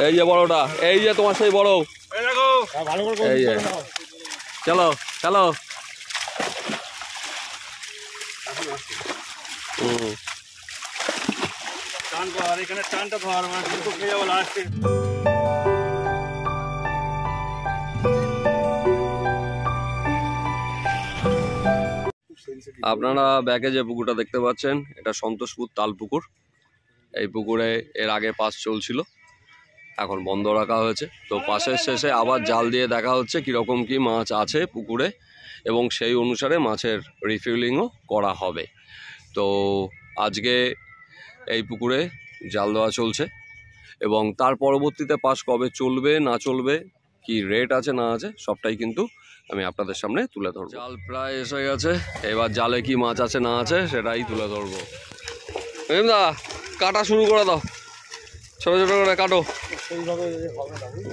এই যে বড়টা, এই যে তোমার সেই বড়, এই যে চলো চলো। আপনারা ব্যাকে যে পুকুরটা দেখতে পাচ্ছেন এটা সন্তোষপুর তাল পুকুর। এই পুকুরে এর আগে পাস চলছিল, এখন বন্ধ রাখা হয়েছে। তো পাসের শেষে আবার জাল দিয়ে দেখা হচ্ছে কীরকম কি মাছ আছে পুকুরে, এবং সেই অনুসারে মাছের রিফিলিংও করা হবে। তো আজকে এই পুকুরে জাল দেওয়া চলছে, এবং তার পরবর্তীতে পাস কবে চলবে না চলবে, কি রেট আছে না আছে, সবটাই কিন্তু আমি আপনাদের সামনে তুলে ধরবো। জাল প্রায় এসে গেছে, এবার জালে কি মাছ আছে না আছে সেটাই তুলে ধরবো। দা কাটা শুরু করে দাও, ছোট ছোট করে কাটো।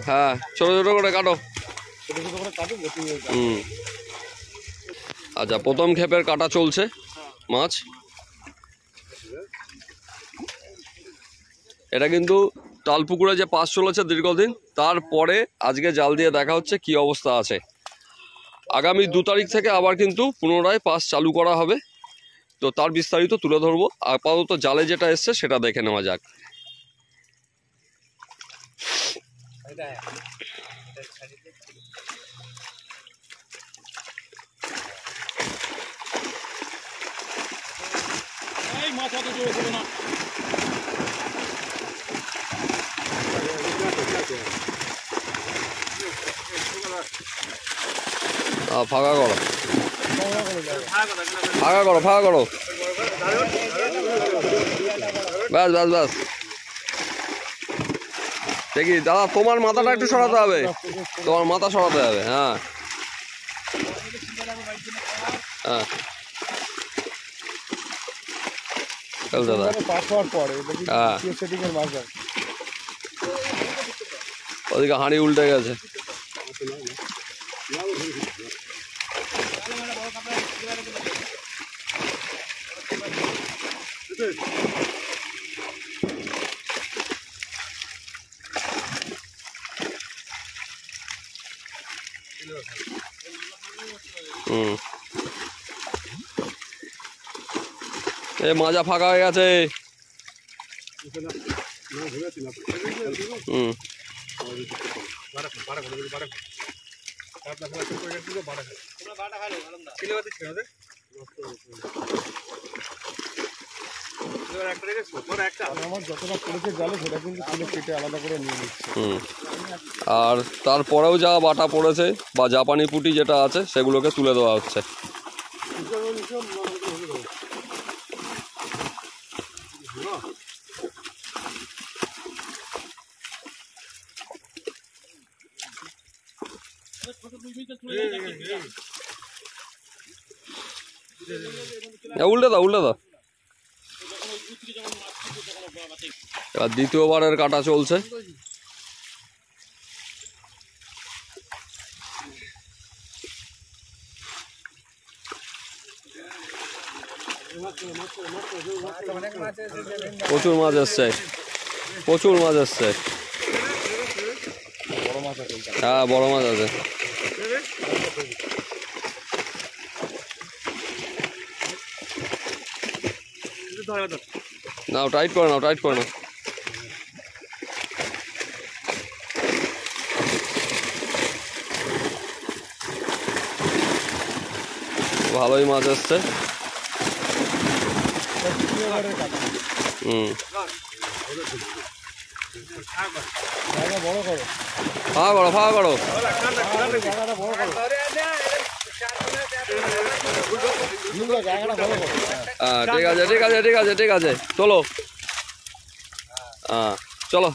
হ্যাঁ ছোট ছোট করে কাটো। আচ্ছা, প্রথম ক্ষেপের কাটা চলছে মাছ। এটা কিন্তু তালপুকুরে যে পাস চলেছে দীর্ঘদিন, তারপরে আজকে জাল দিয়ে দেখা হচ্ছে কি অবস্থা আছে। আগামী 2 তারিখ থেকে আবার কিন্তু পুনরায় পাস চালু করা হবে। তো তার বিস্তারিত তুলে ধরবো। আপাতত জালে যেটা এসছে সেটা দেখে নেওয়া যাক। ফাঁকা করো, ফাঁকা করো, ফাঁকা করো, ব্যাস ব্যাস ব্যাস। দেখি দাদা, তোমার মাথাটা একটু সরাতে হবে, তোমার মাথা সরাতে হবে। হ্যাঁ হ্যাঁ দাদা, হ্যাঁ ওদিকে হাঁড়ি উল্টে গেছে। এই মাজা ফাঁকা হয়ে গেছে। আর তারপরেও যা বাটা পড়েছে বা জাপানি পুঁটি যেটা আছে সেগুলোকে তুলে দেওয়া হচ্ছে। উল্টে দাও, উল্টে দাও। এবার দ্বিতীয়বারের কাটা চলছে। প্রচুর মাছ এসছে, প্রচুর মাছ এসছে। হ্যাঁ বড় মাছ আছে। নাও টাইট করে নাও, টাইট করে নাও। ভালোই মাছ এসছে। ফাঁকা করো, ফাঁকা করো। ঠিক আছে, ঠিক আছে, ঠিক আছে, ঠিক আছে, চলো। হ্যাঁ চলো।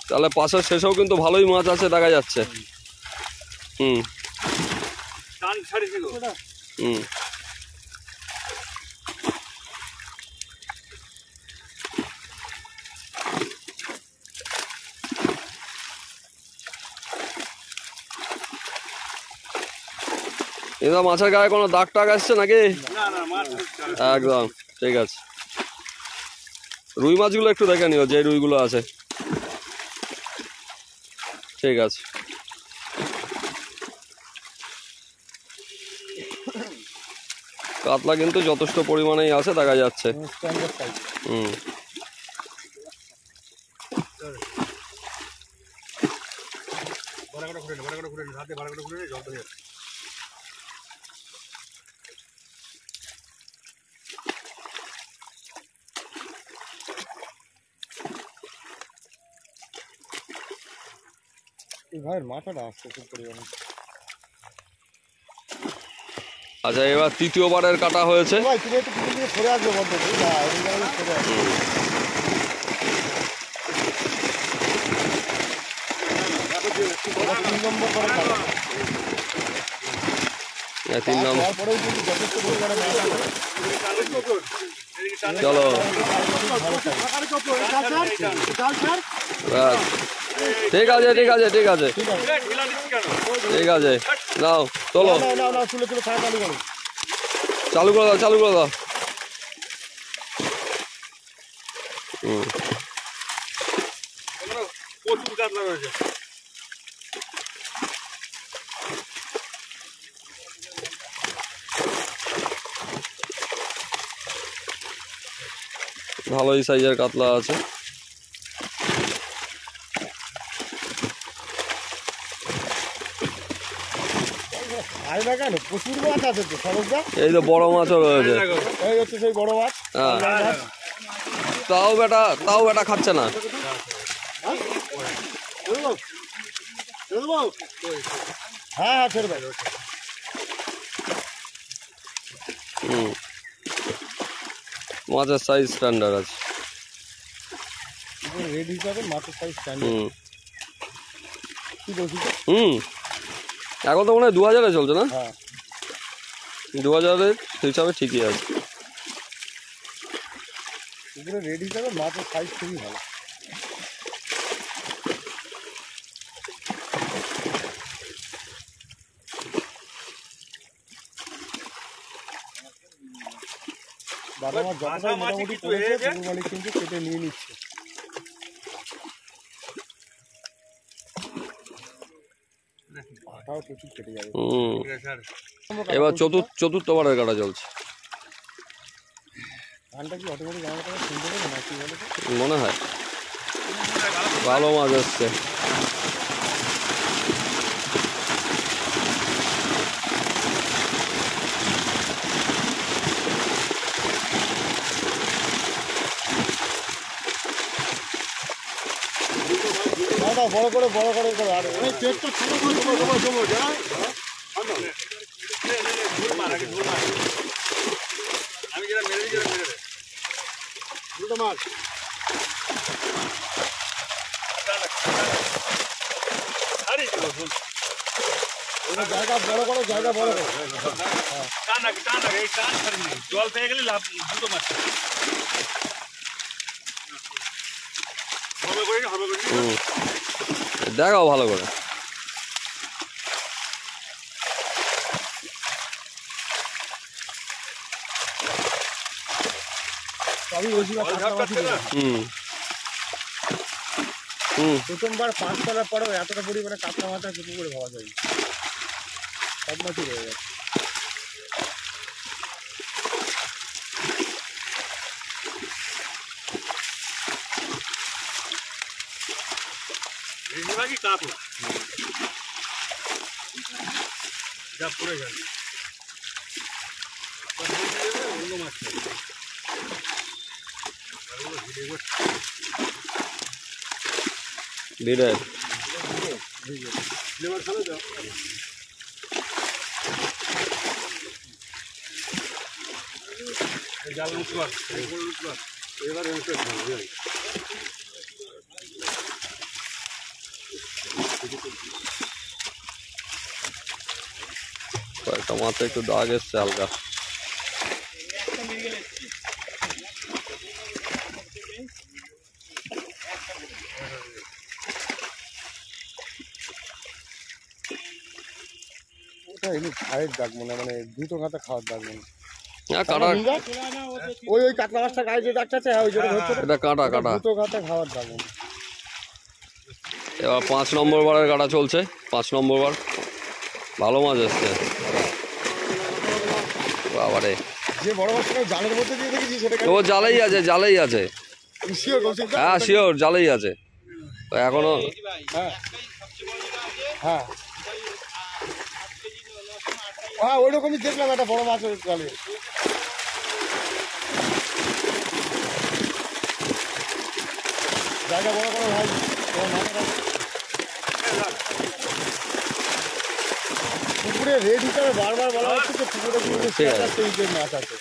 তাহলে পাশের শেষেও কিন্তু ভালোই মাছ আছে দেখা যাচ্ছে। এটা মাছের গায়ে কোনো দাগ টাগ আসছে নাকি? একদম ঠিক আছে। রুই মাছগুলো একটু দেখে নিও, যে রুইগুলো আছে। ঠিক আছে। কাতলা কিন্তু যথেষ্ট পরিমাণেই আছে দেখা যাচ্ছে। হুম। মাথাটা আসছে খুব পরিমাণে। আচ্ছা, এবার তৃতীয়বারের কাটা হয়েছে। সরে আসবে বন্ধ তিন নম্বর। চলো ঠিক আছে ঠিক আছে ঠিক আছে ঠিক আছে, নাও চলো চালু করে দাও চালু করে দাও। প্রচুর কাতলা রয়েছে। ভালোই সাইজের কাতলা আছে। প্রচুর মাছ আছে তো সরোজদা। এই তো বড় মাছও রয়েছে। এই হচ্ছে সেই বড় মাছ। হ্যাঁ, তাও বেটা খাচ্ছে না। হ্যাঁ ছেড়ে দাও। মাছের সাইজ স্ট্যান্ডার্ড আছে। রেড হিসাবে মাছের সাইজ স্ট্যান্ডার্ড। কি বলছিস? এখন তো মনে হয় 2000-এ চলছে না? হ্যাঁ 2000-এর হিসাবে ঠিকই আছে। রেড হিসাবে মাছের সাইজ খুবই ভালো। বাবা মাছ যতটাই মোটামুটি পড়েছে পুকুর মালিক কিন্তু কেটে নিয়ে নিচ্ছে। পাটাও প্রচুর কেটে যাবে। এবার চতুর্থবারের কাটা চলছে। ধানটা কি অটোমেটিক আমার কাছে শুনতে পাবে না কি বলে মনে হয়? ভালো মাছ আসছে। বড় করে করে আর পেটটা ছোট করে আমি যেটা মেরে দিই মেরে দে দুটো মাছ জায়গা বড় করো জল পেয়ে গেলে লাভ দুটো মাছ দেখাও ভালো করে। প্রথমবার 5 তলার পরেও এতটা পরিমাণে কাতলা মাথা কিছু করে ভাবা যায় সব মাছই রয়ে যাচ্ছে। বেশিরভাগই কাতলা যা পড়ে গেল অন্য মাছ ভিড়ে জাল উঠবার এবার কয়েকটা মাথা একটু দাগ এসছে হালকা। ওটা এমনি খায়ের দাগ মানে দ্রুত খাতা খাওয়ার দাগ মানে হ্যাঁ কাটা, ওই ওই কাতলা মাছটা গায়ে যে ডাকছে, হ্যাঁ ওই জন্য ধরছে। এটা কাটা কাটা। দুটো ঘাটে খাওয়ার দাম। এবার 5 নম্বর বারের কাটা চলছে, 5 নম্বর বার। ভালো মাছ এসছে বাবারে। যে বড় মাছটা জালের মধ্যে দিয়ে দেখেছি সেটা ও জালেই আছে, জালেই আছে। শিওর কৌশিক? হ্যাঁ শিওর জালেই আছে এখনো। হ্যাঁ হ্যাঁ হ্যাঁ ওইরকমই দেখলাম একটা বড় মাছ জালে। জায়গা বড় করে ভাই, পুকুরে রেড হিসাবে বারবার বলা হচ্ছে যে পুকুরে কিন্তু মাছ আছে।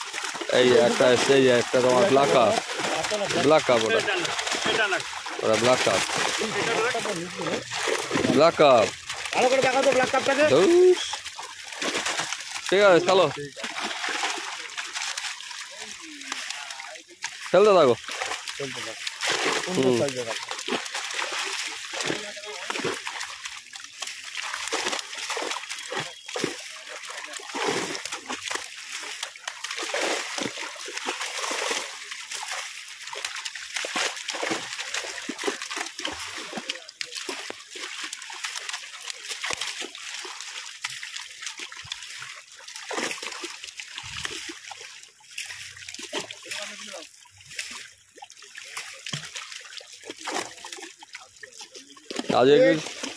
এই একটা এসছে, এই একটা তোমার ব্ল্যাক কাপ, ব্ল্যাক কাপ ওটা, ওটা ব্ল্যাক কাপ, ব্ল্যাক কাপ। ভালো করে দেখা তো ব্ল্যাক কাপটাকে। ঠিক আছে চলো, খেলতে থাকো।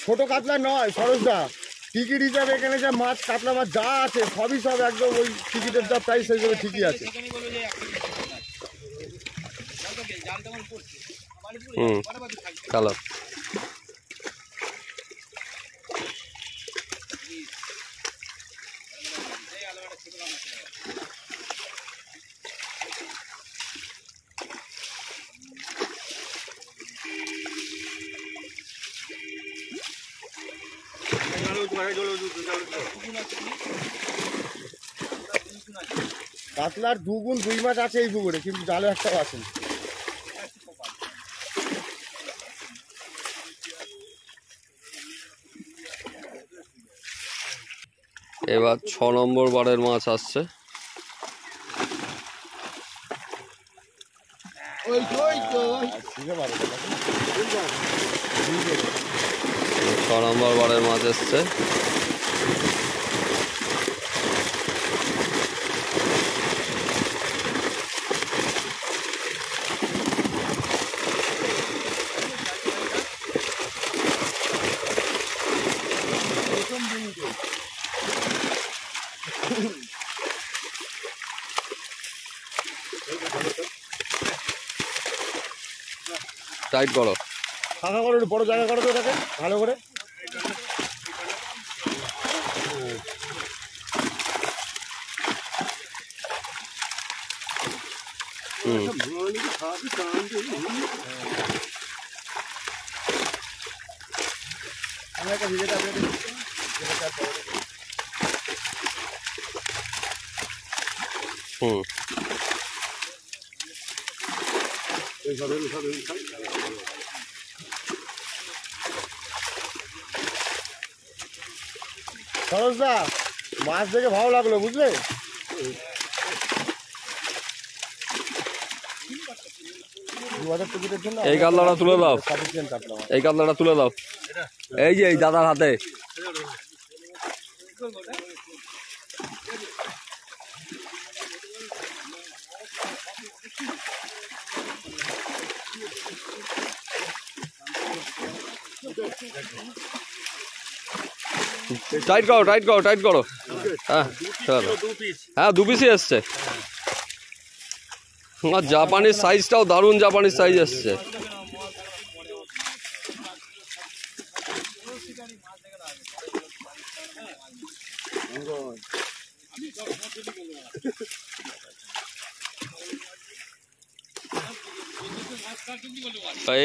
ছোট কাতলা নয় সরোজদা, টিকিট হিসাবে এখানে যা মাছ কাতলা মাছ যা আছে সবই সব একদম ওই টিকিটের যা প্রাইস সেই হিসেবে ঠিকই আছে। চলো কাতলার দুগুণ দুই মাছ আছে এই পুকুরে, কিন্তু জালে একটাও আছে। এবার 6 নম্বর বারের মাছ আসছে। 6 নম্বর বারের মাছ এসছে। টাইট করো, ফাঁকা করো, বড় জায়গা করো তো এটাকে ভালো করে। আমি একটা ভিডিওটা সরোজদা মাছ দেখে ভালো লাগলো বুঝলে। এই কাতলাটা তুলে দাও, এই কাতলাটা তুলে দাও। এই যে এই দাদার হাতে। টাইট করো, টাইট করো, টাইট করো। হ্যাঁ হ্যাঁ 2 পিসই এসছে। জাপানির সাইজটাও দারুণ, জাপানির সাইজ এসছে।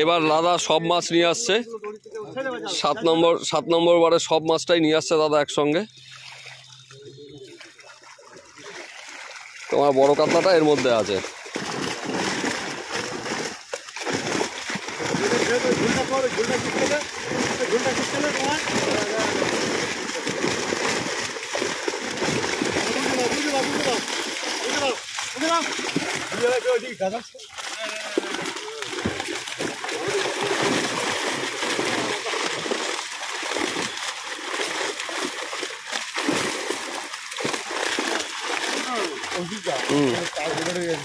এবার দাদা সব মাছ নিয়ে আসছে। 7 নম্বর বারে সব মাছটাই নিয়ে আসছে দাদা একসঙ্গে। তোমার বড় কাতলাটা এর মধ্যে আছে।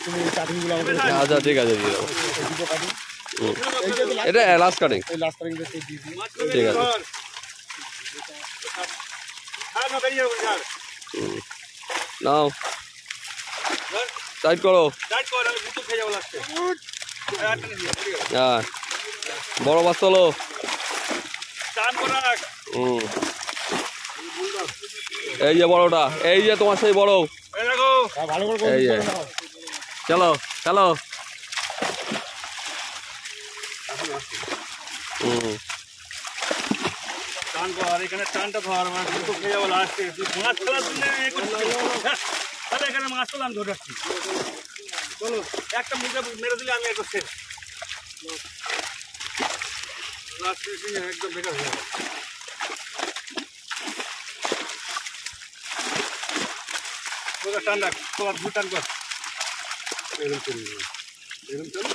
তুমি কাটিংগুলো আমাকে আচ্ছা ঠিক আছে দিয়ে দেবো। দুটো কাটিং এটা লাস্ট কাটিং, এই লাস্ট কাটিংটা দিয়ে দিই। ঠিক আছে। নাও টাইট করো। হ্যাঁ বড় বাস তোলো। এই যে বড়টা, এই যে তোমার সেই বড়, ভালো করে এই যে চলো চলো। টান কর, এখানে টানটা ধর, আমার দুটো খেয়ে যাবো লাস্টে। তুই মাছ তোলার জন্য তাহলে এখানে মাছ তোলা আমি ধরে রাখছি। চলো একটা মুখে মেরে দিলে আমি একটু শেষ। লাস্ট ফিনিশিং একদম বেকার হয়ে যাবে। তোরা টান রাখ, তোলার দু টান কর। এরকম চলি, এরকম চলো।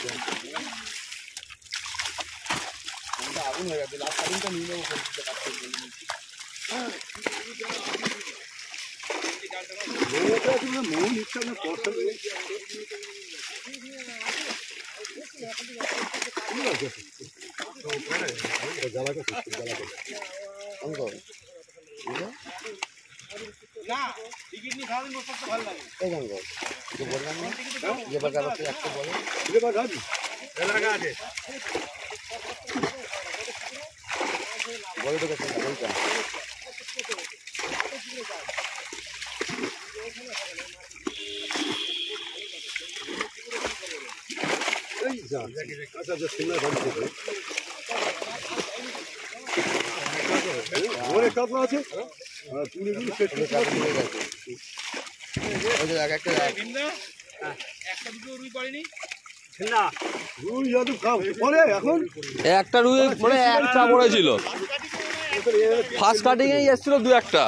আগুন হয়ে গেছে, লাস্ট কাটিংটা নিয়ে নেবো। একটা রুই মানে একটা পড়েছিল, ফার্স্ট কাটিং এই এসেছিল দু একটা।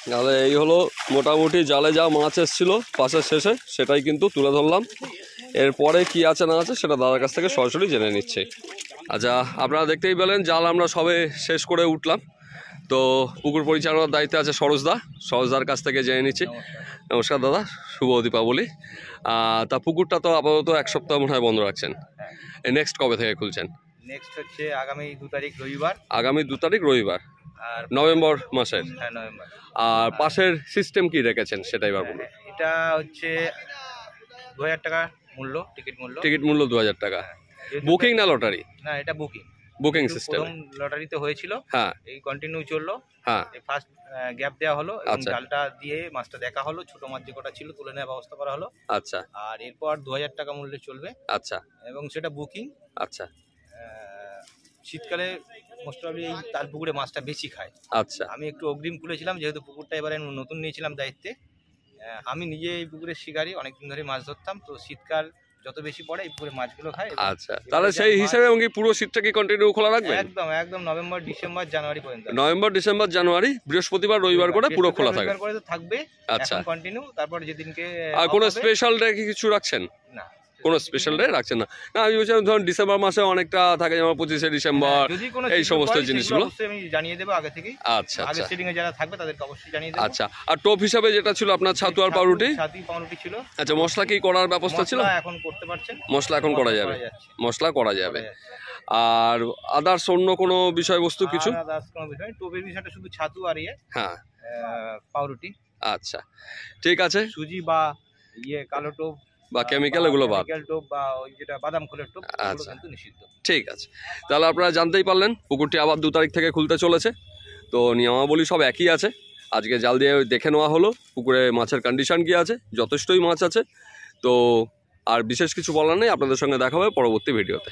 তাহলে এই হলো মোটামুটি জালে যা মাছ এসেছিল পাশের শেষে, সেটাই কিন্তু তুলে ধরলাম। এরপরে কি আছে না আছে সেটা দাদার কাছ থেকে সরাসরি জেনে নিচ্ছে। আচ্ছা আপনারা দেখতেই পেলেন জাল আমরা সবে শেষ করে উঠলাম। তো পুকুর পরিচালনার দায়িত্বে আছে সরোজদা, সরোজদার কাছ থেকে জেনে নিচ্ছি। নমস্কার দাদা, শুভ দীপাবলি। তা পুকুরটা তো আপাতত এক সপ্তাহ মনে হয় বন্ধ রাখছেন, নেক্সট কবে থেকে খুলছেন? নেক্সট হচ্ছে আগামী 2 তারিখ রবিবার। আগামী 2 তারিখ রবিবার, আর নভেম্বর মাসের। হ্যাঁ নভেম্বর। আর পাশের সিস্টেম কি রেখেছেন সেটাই এবার বলুন। এটা হচ্ছে 2000 টাকা মূল্য, টিকিট মূল্য। টিকিট মূল্য 2000 টাকা। যেহেতু বুকিং না লটারি? না, এটা বুকিং। বুকিং কিন্তু সিস্টেম। প্রথম লটারিতে হয়েছিল, হ্যাঁ এই কন্টিনিউ চললো। হ্যাঁ এই ফার্স্ট গ্যাপ দেওয়া হলো এবং আচ্ছা। জালটা দিয়ে মাছটা দেখা হলো, ছোট মাছ যে কটা ছিল তুলে নেওয়ার ব্যবস্থা করা হলো। আচ্ছা আর এরপর 2000 টাকা মূল্যে চলবে আচ্ছা এবং সেটা বুকিং। আচ্ছা শীতকালে মোস্ট প্রবলি এই তাল পুকুরে মাছটা বেশি খায়। আচ্ছা আমি একটু অগ্রিম খুলেছিলাম যেহেতু পুকুরটা এবারে নতুন নিয়েছিলাম দায়িত্বে। আমি নিজে এই পুকুরের শিকারী, অনেকদিন ধরে মাছ ধরতাম। তো শীতকাল যত বেশি পড়ে এই পুকুরে মাছগুলো খায়। আচ্ছা, তাহলে সেই হিসাবে কি পুরো সিটটা কি কন্টিনিউ খোলা রাখবে? একদম একদম নভেম্বর ডিসেম্বর জানুয়ারি পর্যন্ত। নভেম্বর ডিসেম্বর জানুয়ারি, বৃহস্পতিবার রবিবার করে পুরো খোলা থাকবে। রবিবার করে তো থাকবে আচ্ছা এখন কন্টিনিউ। তারপর যেদিনকে আর কোনো স্পেশাল ডে কি কিছু রাখছেন? না, কোনো স্পেশাল ডে রাখছেন না? না আমি বলছিলাম ধরুন ডিসেম্বর মাসে অনেকটা থাকে, যেমন 25শে ডিসেম্বর, যদি কোনো এই সমস্ত পড়ে, সেগুলো জিনিসগুলো অবশ্যই আমি জানিয়ে দেবো আগে থেকেই। আচ্ছা আগে আচ্ছা সেটিং এ যারা থাকবে তাদেরকে অবশ্যই জানিয়ে দেবো। আচ্ছা। আর টোপ হিসাবে যেটা ছিল আপনার ছাতু আর পাউরুটি? ছাতু পাউরুটি ছিল। আচ্ছা, মশলা কি করার ব্যবস্থা ছিল? মশলা এখন করতে পারছেন। মশলা এখন করা যাবে, যাচ্ছে। মশলা করা যাবে। করা যাচ্ছে। আর আদার্স অন্য কোনো বিষয়বস্তু কিছু? আর others কোনো বিষয় নেই। টোপের বিষয়টা শুধু ছাতু আর হ্যাঁ পাউরুটি। আচ্ছা ঠিক আছে। সুজি বা কালো টোপ বা কেমিক্যাল এগুলো বাদ? কেমিক্যাল টোপ বা ওই যেটা বাদাম খোলের টোপ, এগুলো আচ্ছা। কিন্তু নিষিদ্ধ। ঠিক আছে, তাহলে আপনারা জানতেই পারলেন পুকুরটি আবার 2 তারিখ থেকে খুলতে চলেছে। তো নিয়মাবলী সব একই আছে। আজকে জাল দিয়ে দেখে নেওয়া হলো পুকুরে মাছের কন্ডিশন কী আছে, যথেষ্টই মাছ আছে। তো আর বিশেষ কিছু বলার নেই, আপনাদের সঙ্গে দেখা হবে পরবর্তী ভিডিওতে।